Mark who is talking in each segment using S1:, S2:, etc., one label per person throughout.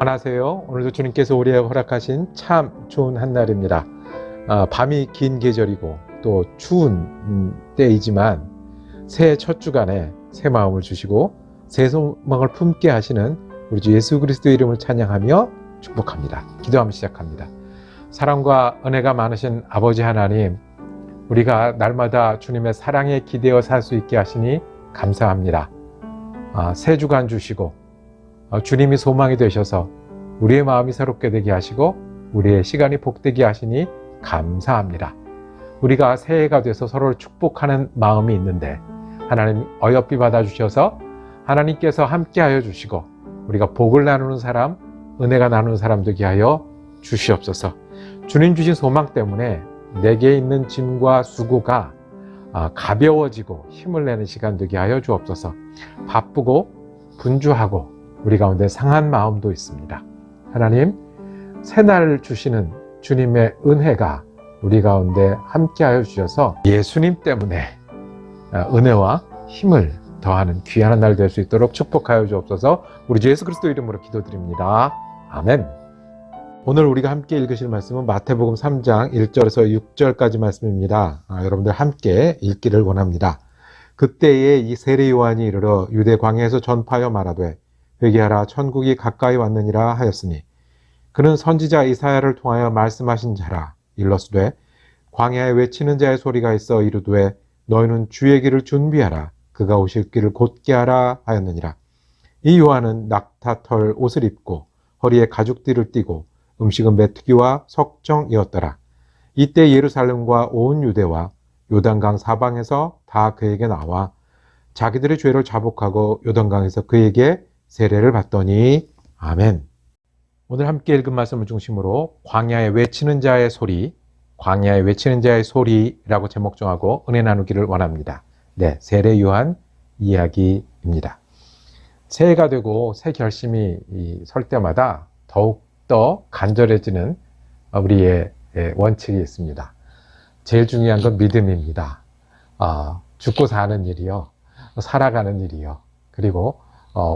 S1: 안녕하세요. 오늘도 주님께서 우리에게 허락하신 참 좋은 한날입니다. 밤이 긴 계절이고 또 추운 때이지만 새해 첫 주간에 새 마음을 주시고 새 소망을 품게 하시는 우리 주 예수 그리스도의 이름을 찬양하며 축복합니다. 기도하며 시작합니다. 사랑과 은혜가 많으신 아버지 하나님, 우리가 날마다 주님의 사랑에 기대어 살 수 있게 하시니 감사합니다. 새 주간 주시고 주님이 소망이 되셔서 우리의 마음이 새롭게 되게 하시고 우리의 시간이 복되게 하시니 감사합니다. 우리가 새해가 돼서 서로를 축복하는 마음이 있는데 하나님 어여삐 받아주셔서 하나님께서 함께하여 주시고 우리가 복을 나누는 사람, 은혜가 나누는 사람 되게 하여 주시옵소서. 주님 주신 소망 때문에 내게 있는 짐과 수고가 가벼워지고 힘을 내는 시간 되게 하여 주옵소서. 바쁘고 분주하고 우리 가운데 상한 마음도 있습니다. 하나님, 새날을 주시는 주님의 은혜가 우리 가운데 함께하여 주셔서 예수님 때문에 은혜와 힘을 더하는 귀한 날 될 수 있도록 축복하여 주옵소서. 우리 주 예수 그리스도 이름으로 기도드립니다. 아멘. 오늘 우리가 함께 읽으실 말씀은 마태복음 3장 1절에서 6절까지 말씀입니다. 여러분들 함께 읽기를 원합니다. 그때에 이 세례 요한이 이르러 유대 광야에서 전파하여 말하되 회개하라 천국이 가까이 왔느니라 하였으니 그는 선지자 이사야를 통하여 말씀하신 자라. 일러스되 광야에 외치는 자의 소리가 있어 이르되 너희는 주의 길을 준비하라 그가 오실 길을 곧게 하라 하였느니라. 이 요한은 낙타털 옷을 입고 허리에 가죽띠를 띠고 음식은 메뚜기와 석정이었더라. 이때 예루살렘과 온 유대와 요단강 사방에서 다 그에게 나와 자기들의 죄를 자복하고 요단강에서 그에게 세례를 받더니 아멘. 오늘 함께 읽은 말씀을 중심으로 광야에 외치는 자의 소리, 광야에 외치는 자의 소리라고 제목 정하고 은혜 나누기를 원합니다. 네, 세례 요한 이야기입니다. 새해가 되고 새 결심이 설 때마다 더욱더 간절해지는 우리의 원칙이 있습니다. 제일 중요한 건 믿음입니다. 죽고 사는 일이요, 살아가는 일이요, 그리고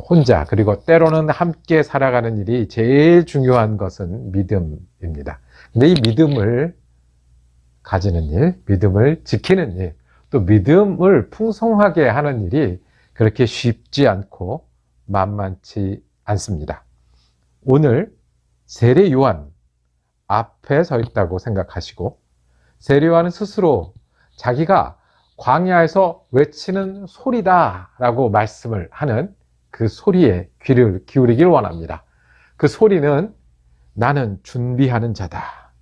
S1: 혼자, 그리고 때로는 함께 살아가는 일이 제일 중요한 것은 믿음입니다. 근데 이 믿음을 가지는 일, 믿음을 지키는 일, 또 믿음을 풍성하게 하는 일이 그렇게 쉽지 않고 만만치 않습니다. 오늘 세례 요한 앞에 서 있다고 생각하시고 세례 요한은 스스로 자기가 광야에서 외치는 소리다라고 말씀을 하는 그 소리에 귀를 기울이길 원합니다. 그 소리는 나는 준비하는 자다.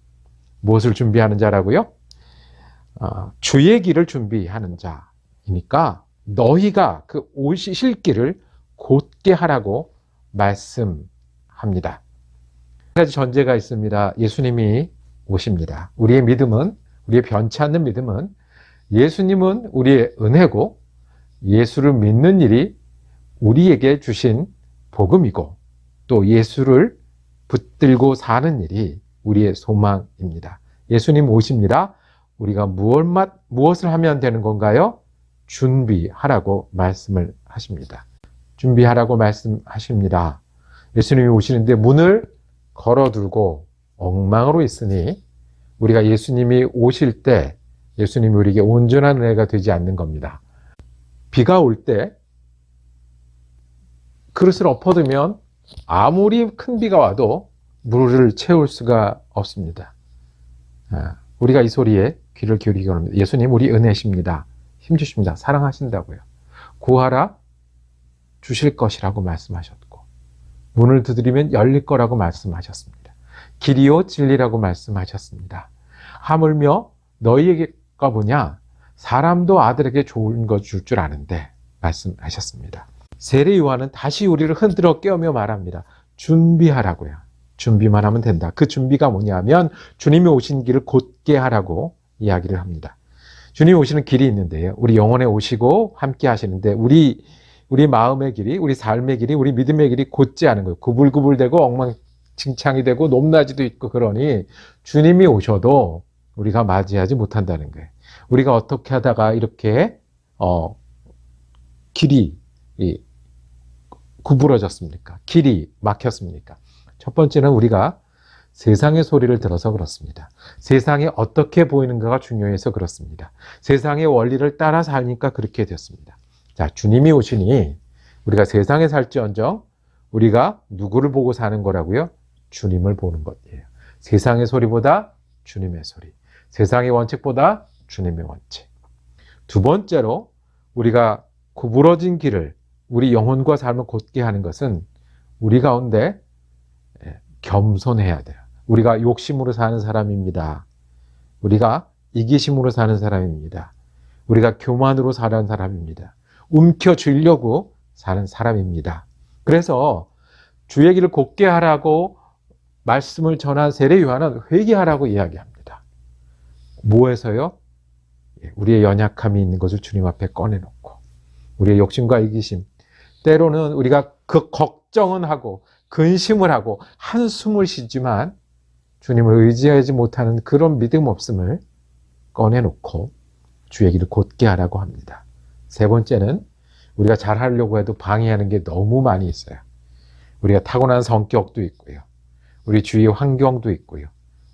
S1: 무엇을 준비하는 자라고요? 주의 길을 준비하는 자이니까 너희가 그 오실 길을 곧게 하라고 말씀합니다. 한 가지 전제가 있습니다. 예수님이 오십니다. 우리의 믿음은, 우리의 변치 않는 믿음은 예수님은 우리의 은혜고 예수를 믿는 일이 우리에게 주신 복음이고 또 예수를 붙들고 사는 일이 우리의 소망입니다. 예수님 오십니다. 우리가 무엇을 하면 되는 건가요? 준비하라고 말씀을 하십니다. 준비하라고 말씀하십니다. 예수님이 오시는데 문을 걸어두고 엉망으로 있으니 우리가 예수님이 오실 때 예수님이 우리에게 온전한 은혜가 되지 않는 겁니다. 비가 올 때 그릇을 엎어두면 아무리 큰 비가 와도 물을 채울 수가 없습니다. 우리가 이 소리에 귀를 기울이기 원합니다. 예수님 우리 은혜십니다. 힘주십니다. 사랑하신다고요. 구하라 주실 것이라고 말씀하셨고 문을 두드리면 열릴 거라고 말씀하셨습니다. 길이요 진리라고 말씀하셨습니다. 하물며 너희에게가 뭐냐? 사람도 아들에게 좋은 것 줄 줄 아는데 말씀하셨습니다. 세례 요한은 다시 우리를 흔들어 깨우며 말합니다. 준비하라고요. 준비만 하면 된다. 그 준비가 뭐냐면 주님이 오신 길을 곧게 하라고 이야기를 합니다. 주님이 오시는 길이 있는데요. 우리 영혼에 오시고 함께 하시는데 우리 마음의 길이, 우리 삶의 길이, 우리 믿음의 길이 곧지 않은 거예요. 구불구불되고 엉망진창이 되고 높낮이도 있고 그러니 주님이 오셔도 우리가 맞이하지 못한다는 거예요. 우리가 어떻게 하다가 이렇게 길이 구부러졌습니까? 길이 막혔습니까? 첫 번째는 우리가 세상의 소리를 들어서 그렇습니다. 세상이 어떻게 보이는가가 중요해서 그렇습니다. 세상의 원리를 따라 사니까 그렇게 됐습니다. 자, 주님이 오시니 우리가 세상에 살지언정 우리가 누구를 보고 사는 거라고요? 주님을 보는 것이에요. 세상의 소리보다 주님의 소리. 세상의 원칙보다 주님의 원칙. 두 번째로 우리가 구부러진 길을 우리 영혼과 삶을 곧게 하는 것은 우리 가운데 겸손해야 돼요. 우리가 욕심으로 사는 사람입니다. 우리가 이기심으로 사는 사람입니다. 우리가 교만으로 사는 사람입니다. 움켜쥐려고 사는 사람입니다. 그래서 주의 길을 곧게 하라고 말씀을 전한 세례 요한은 회개하라고 이야기합니다. 뭐에서요? 우리의 연약함이 있는 것을 주님 앞에 꺼내놓고 우리의 욕심과 이기심, 때로는 우리가 그 걱정은 하고 근심을 하고 한숨을 쉬지만 주님을 의지하지 못하는 그런 믿음 없음을 꺼내놓고 주의 길을 곧게 하라고 합니다. 세 번째는 우리가 잘하려고 해도 방해하는 게 너무 많이 있어요. 우리가 타고난 성격도 있고요. 우리 주위의 환경도 있고요.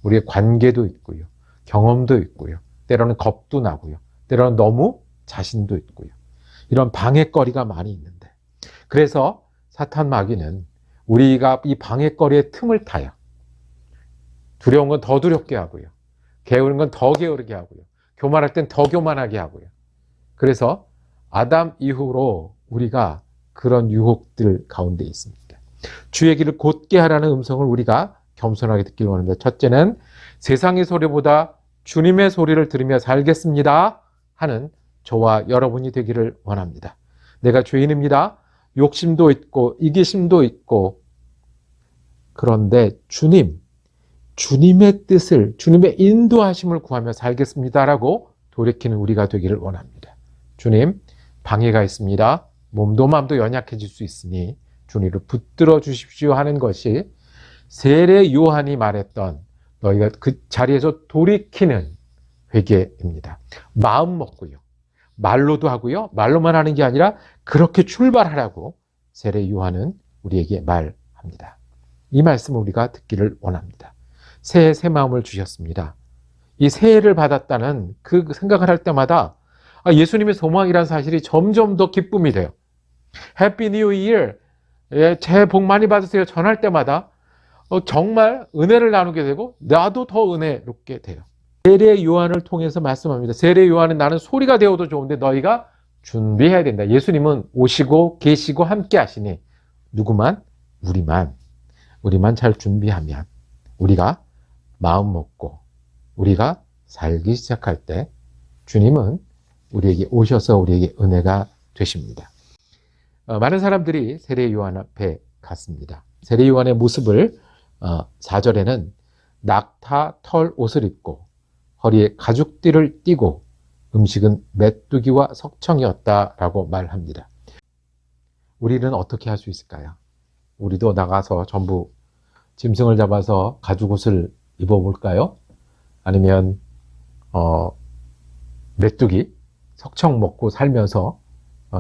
S1: 우리의 관계도 있고요. 경험도 있고요. 때로는 겁도 나고요. 때로는 너무 자신도 있고요. 이런 방해거리가 많이 있는데 그래서 사탄 마귀는 우리가 이 방해거리의 틈을 타요. 두려운 건 더 두렵게 하고요. 게으른 건 더 게으르게 하고요. 교만할 땐 더 교만하게 하고요. 그래서 아담 이후로 우리가 그런 유혹들 가운데 있습니다. 주의 길을 곧게 하라는 음성을 우리가 겸손하게 듣길 원합니다. 첫째는 세상의 소리보다 주님의 소리를 들으며 살겠습니다 하는 저와 여러분이 되기를 원합니다. 내가 죄인입니다. 욕심도 있고 이기심도 있고 그런데 주님의 뜻을 주님의 인도하심을 구하며 살겠습니다라고 돌이키는 우리가 되기를 원합니다. 주님, 방해가 있습니다. 몸도 마음도 연약해질 수 있으니 주님을 붙들어 주십시오 하는 것이 세례 요한이 말했던 너희가 그 자리에서 돌이키는 회개입니다. 마음 먹고요. 말로도 하고요. 말로만 하는 게 아니라 그렇게 출발하라고 세례 요한은 우리에게 말합니다. 이 말씀을 우리가 듣기를 원합니다. 새해 새 마음을 주셨습니다. 이 새해를 받았다는 그 생각을 할 때마다 예수님의 소망이라는 사실이 점점 더 기쁨이 돼요. 해피 뉴 이어, 새해 복 많이 받으세요 전할 때마다 정말 은혜를 나누게 되고 나도 더 은혜롭게 돼요. 세례 요한을 통해서 말씀합니다. 세례 요한은 나는 소리가 되어도 좋은데 너희가 준비해야 된다. 예수님은 오시고 계시고 함께 하시니 누구만? 우리만 잘 준비하면 우리가 마음 먹고 우리가 살기 시작할 때 주님은 우리에게 오셔서 우리에게 은혜가 되십니다. 많은 사람들이 세례 요한 앞에 갔습니다. 세례 요한의 모습을 4절에는 낙타 털 옷을 입고 허리에 가죽띠를 띠고 음식은 메뚜기와 석청이었다라고 말합니다. 우리는 어떻게 할 수 있을까요? 우리도 나가서 전부 짐승을 잡아서 가죽 옷을 입어볼까요? 아니면 메뚜기, 석청 먹고 살면서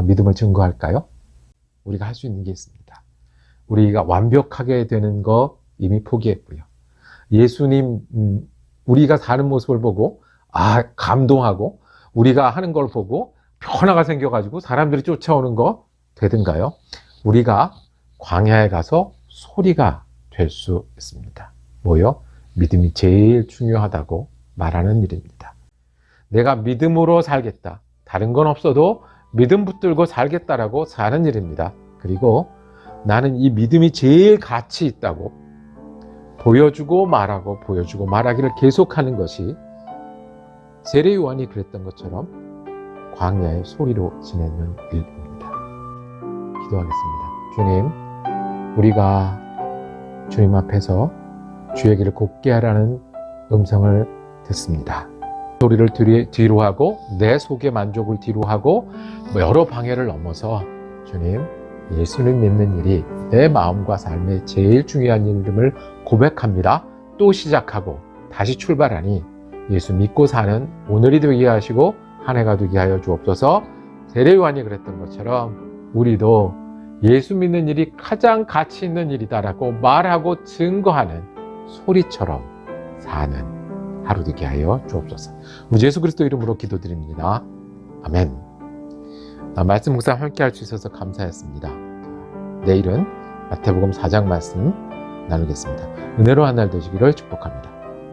S1: 믿음을 증거할까요? 우리가 할 수 있는 게 있습니다. 우리가 완벽하게 되는 거 이미 포기했고요. 예수님 우리가 사는 모습을 보고 감동하고 우리가 하는 걸 보고 변화가 생겨가지고 사람들이 쫓아오는 거 되든가요? 우리가 광야에 가서 소리가 될 수 있습니다. 뭐요? 믿음이 제일 중요하다고 말하는 일입니다. 내가 믿음으로 살겠다. 다른 건 없어도 믿음 붙들고 살겠다라고 사는 일입니다. 그리고 나는 이 믿음이 제일 가치 있다고 보여주고 말하고 보여주고 말하기를 계속하는 것이 세례 요한이 그랬던 것처럼 광야의 소리로 지내는 일입니다. 기도하겠습니다. 주님, 우리가 주님 앞에서 주의 길을 곧게 하라는 음성을 듣습니다. 소리를 뒤로 하고 내 속의 만족을 뒤로 하고 여러 방해를 넘어서 주님, 예수님 믿는 일이 내 마음과 삶의 제일 중요한 일임을 고백합니다. 또 시작하고 다시 출발하니 예수 믿고 사는 오늘이 되게 하시고 한 해가 되게 하여 주옵소서. 세례 요한이 그랬던 것처럼 우리도 예수 믿는 일이 가장 가치 있는 일이다라고 말하고 증거하는 소리처럼 사는 하루 되게 하여 주옵소서. 우리 예수 그리스도 이름으로 기도드립니다. 아멘. 말씀 묵상 함께 할 수 있어서 감사했습니다. 내일은 마태복음 4장 말씀 나누겠습니다. 은혜로 한 날 되시기를 축복합니다.